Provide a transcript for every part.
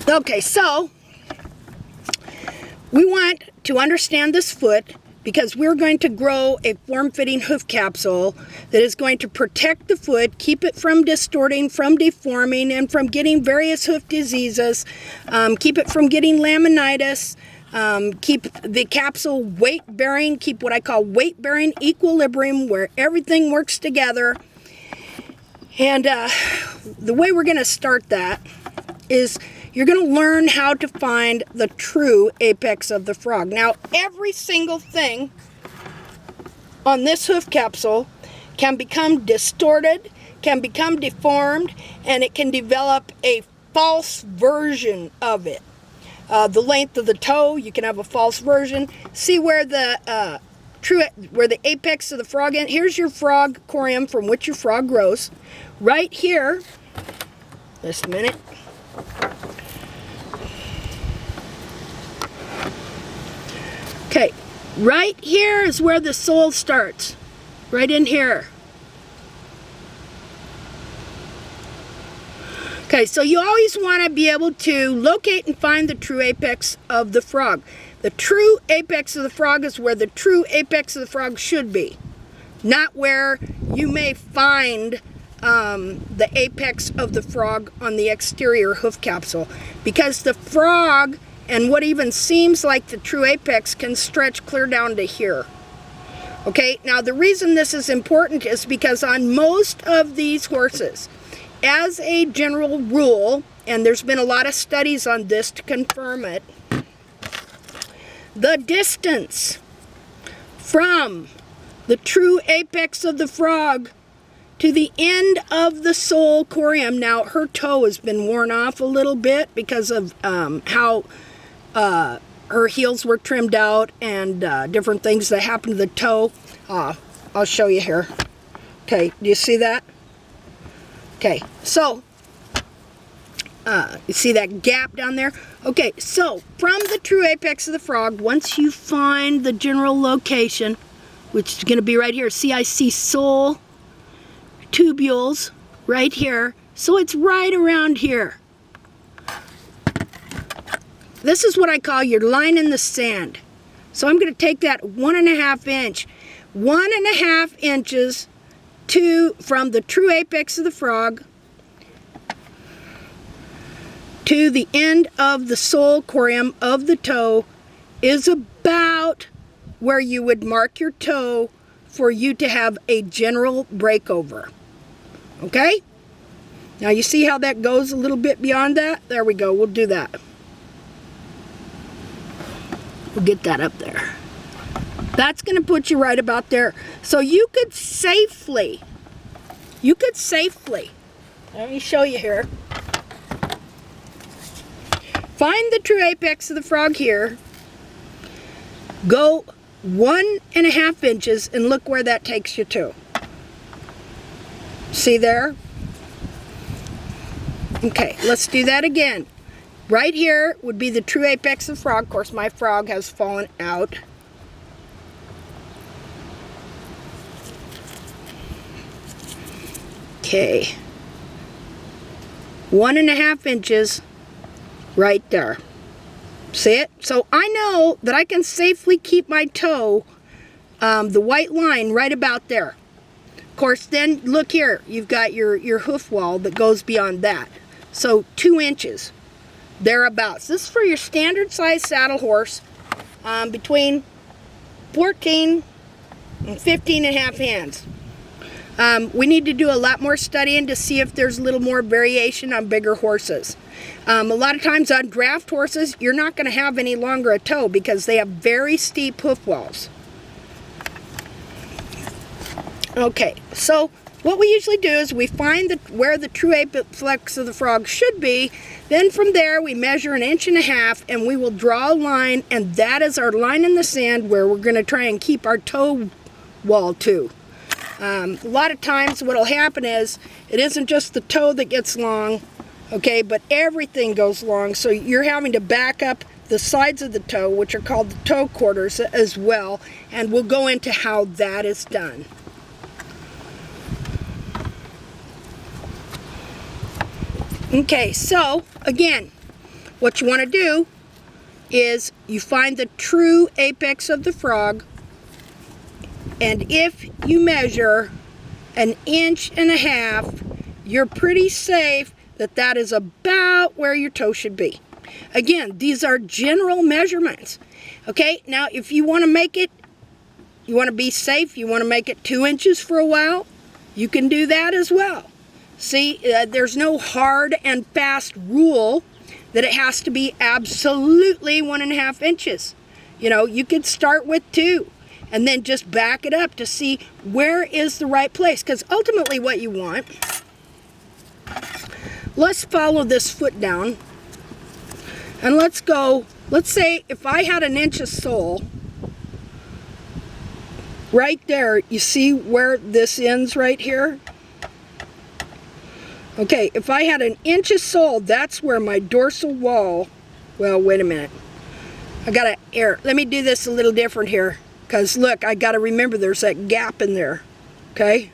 Okay, so we want to understand this foot because we're going to grow a form-fitting hoof capsule that is going to protect the foot, keep it from distorting, from deforming, and from getting various hoof diseases, keep it from getting laminitis, keep the capsule weight-bearing, keep what I call weight-bearing equilibrium where everything works together. And the way we're going to start that is you're going to learn how to find the true apex of the frog. Now, every single thing on this hoof capsule can become distorted, can become deformed, and it can develop a false version of it. The length of the toe, you can have a false version. See where the where the apex of the frog is? Here's your frog corium from which your frog grows. Right here, just a minute. Okay, right here is where the sole starts. Right in here. Okay, so you always want to be able to locate and find the true apex of the frog. The true apex of the frog is where the true apex of the frog should be. Not where you may find the apex of the frog on the exterior hoof capsule. Because the frog and what even seems like the true apex can stretch clear down to here. Okay, now the reason this is important is because on most of these horses, as a general rule, and there's been a lot of studies on this to confirm it, the distance from the true apex of the frog to the end of the sole corium, now her toe has been worn off a little bit because of how her heels were trimmed out and different things that happened to the toe. I'll show you here. Okay, do you see that? Okay, so you see that gap down there? Okay, so from the true apex of the frog, once you find the general location, which is going to be right here. See, I see sole tubules right here. So it's right around here. This is what I call your line in the sand. So I'm going to take that 1.5 inch, 1.5 inches from the true apex of the frog to the end of the sole corium of the toe is about where you would mark your toe for you to have a general breakover. Okay? Now you see how that goes a little bit beyond that? There we go, we'll do that. We'll get that up there. That's going to put you right about there. So you could safely, let me show you here. Find the true apex of the frog here. Go 1.5 inches and look where that takes you to. See there? Okay, let's do that again. Right here would be the true apex of the frog. Of course, my frog has fallen out. Okay. 1.5 inches right there. See it? So I know that I can safely keep my toe, the white line, right about there. Of course, then look here. You've got your hoof wall that goes beyond that. So 2 inches. Thereabouts. This is for your standard size saddle horse, between 14 and 15.5 hands. We need to do a lot more studying to see if there's a little more variation on bigger horses. A lot of times on draft horses, you're not going to have any longer a toe because they have very steep hoof walls. Okay, so what we usually do is we find where the true apex of the frog should be. Then from there we measure 1.5 inches and we will draw a line, and that is our line in the sand where we're going to try and keep our toe wall to. A lot of times what will happen is it isn't just the toe that gets long, okay, but everything goes long, so you're having to back up the sides of the toe, which are called the toe quarters as well, and we'll go into how that is done. Okay, so again, what you want to do is you find the true apex of the frog, and if you measure 1.5 inches, you're pretty safe that that is about where your toe should be. Again, these are general measurements. Okay, now if you want to make it, you want to be safe, you want to make it 2 inches for a while, you can do that as well. See, there's no hard and fast rule that it has to be absolutely 1.5 inches. You know, you could start with 2 and then just back it up to see where is the right place, because ultimately what you want, let's follow this foot down and let's go, let's say if I had 1 inch of sole right there, you see where this ends right here? Okay, if I had 1 inch of sole, that's where my dorsal wall, well, wait a minute. I gotta, let me do this a little different here, because look, I gotta remember there's that gap in there, okay?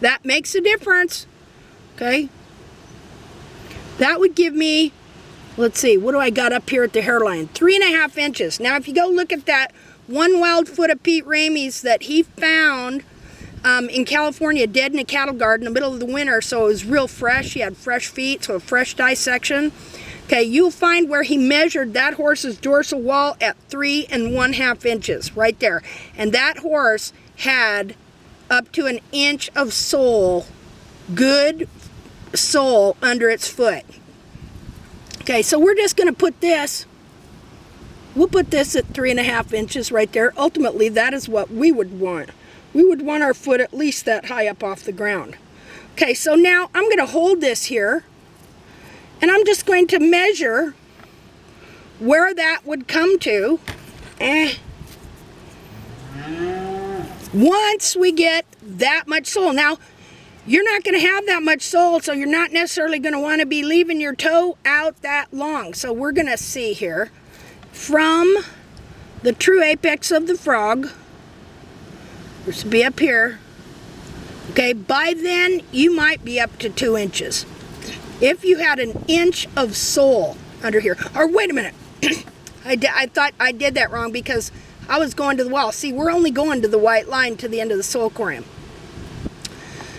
That makes a difference, okay? That would give me, let's see, what do I got up here at the hairline? 3.5 inches. Now, if you go look at that one wild foot of Pete Ramey's that he found in California, dead in a cattle guard in the middle of the winter, so it was real fresh. He had fresh feet, so a fresh dissection. Okay, you'll find where he measured that horse's dorsal wall at 3.5 inches, right there. And that horse had up to 1 inch of sole, good sole under its foot. Okay, so we're just going to put this, we'll put this at 3.5 inches right there. Ultimately, that is what we would want. We would want our foot at least that high up off the ground. Okay, so now I'm going to hold this here, and I'm just going to measure where that would come to. Once we get that much sole. Now, you're not going to have that much sole, so you're not necessarily going to want to be leaving your toe out that long. So we're going to see here from the true apex of the frog, which will be up here. Okay, by then you might be up to 2 inches. If you had 1 inch of sole under here, or wait a minute, I thought I did that wrong because I was going to the wall. See, we're only going to the white line to the end of the sole corium.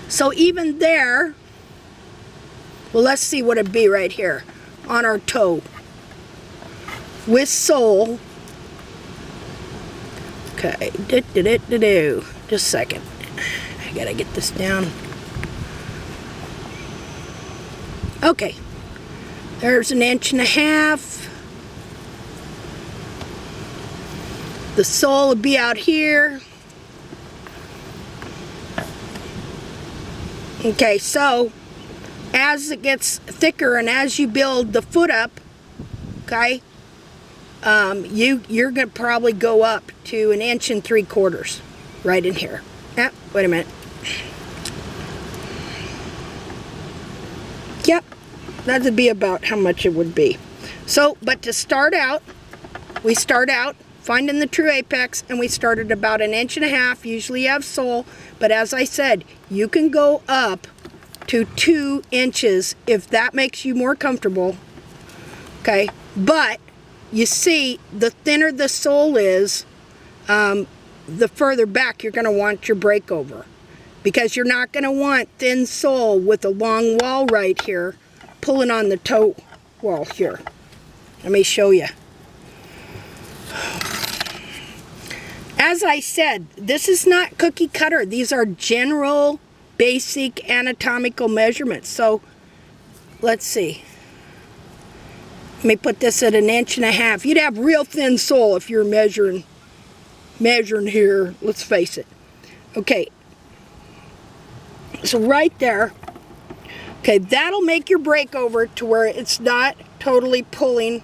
So even there, well, let's see what it'd be right here on our toe with sole. Okay, just a second. I gotta get this down. Okay, there's 1.5 inches. The sole would be out here. Okay, so as it gets thicker and as you build the foot up, okay, you're gonna probably go up to 1.75 inches right in here. Wait a minute. Yep, that would be about how much it would be. So, but to start out, we start out finding the true apex, and we start at about 1.5 inches. Usually you have sole, but as I said, you can go up to 2 inches if that makes you more comfortable. Okay, but you see, the thinner the sole is, the further back you're going to want your breakover, because you're not going to want thin sole with a long wall right here pulling on the toe wall here. Let me show you. As I said, this is not cookie cutter. These are general, basic anatomical measurements. So let's see. Let me put this at 1.5 inches. You'd have real thin sole if you're measuring here. Let's face it. Okay. So right there. Okay, that'll make your breakover to where it's not totally pulling.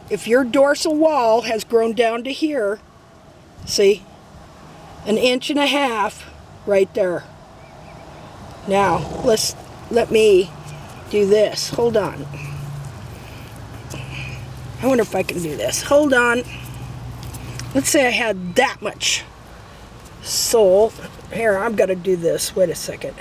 If your dorsal wall has grown down to here, see, 1.5 inches right there. Now, let me do this. Hold on. I wonder if I can do this. Hold on. Let's say I had that much sole. Here, I've got to do this. Wait a second.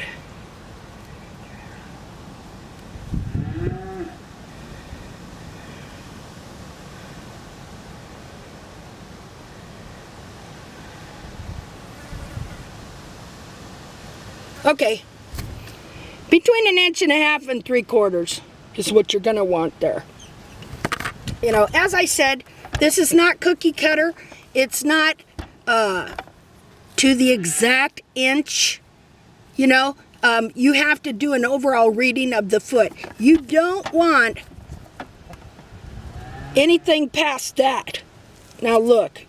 Okay, between 1.5 and 3/4 is what you're going to want there. You know, as I said, this is not cookie cutter. It's not to the exact inch. You know, you have to do an overall reading of the foot. You don't want anything past that. Now look.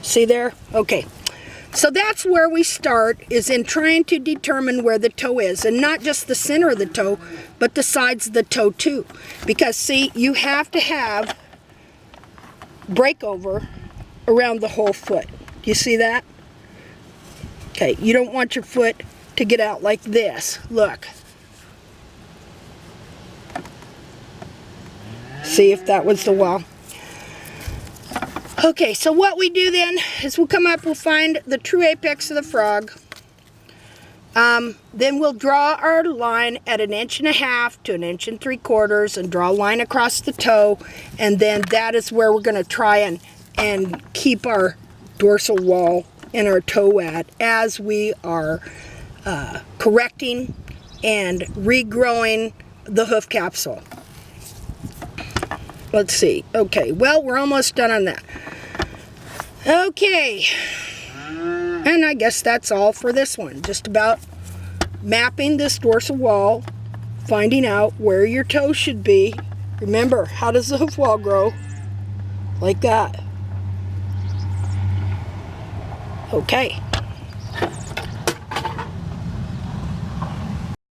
See there? Okay. So that's where we start, is in trying to determine where the toe is. And not just the center of the toe, but the sides of the toe too. Because see, you have to have breakover around the whole foot. Do you see that? Okay, you don't want your foot to get out like this. Look. See if that was the wall. Okay, so what we do then is we'll come up, we'll find the true apex of the frog. Then we'll draw our line at 1.5 to 1 3/4 and draw a line across the toe. And then that is where we're going to try and keep our dorsal wall and our toe at as we are correcting and regrowing the hoof capsule. Let's see. Okay, well, we're almost done on that. Okay, and I guess that's all for this one. Just about mapping this dorsal wall, finding out where your toe should be. Remember, how does the hoof wall grow? Like that. Okay.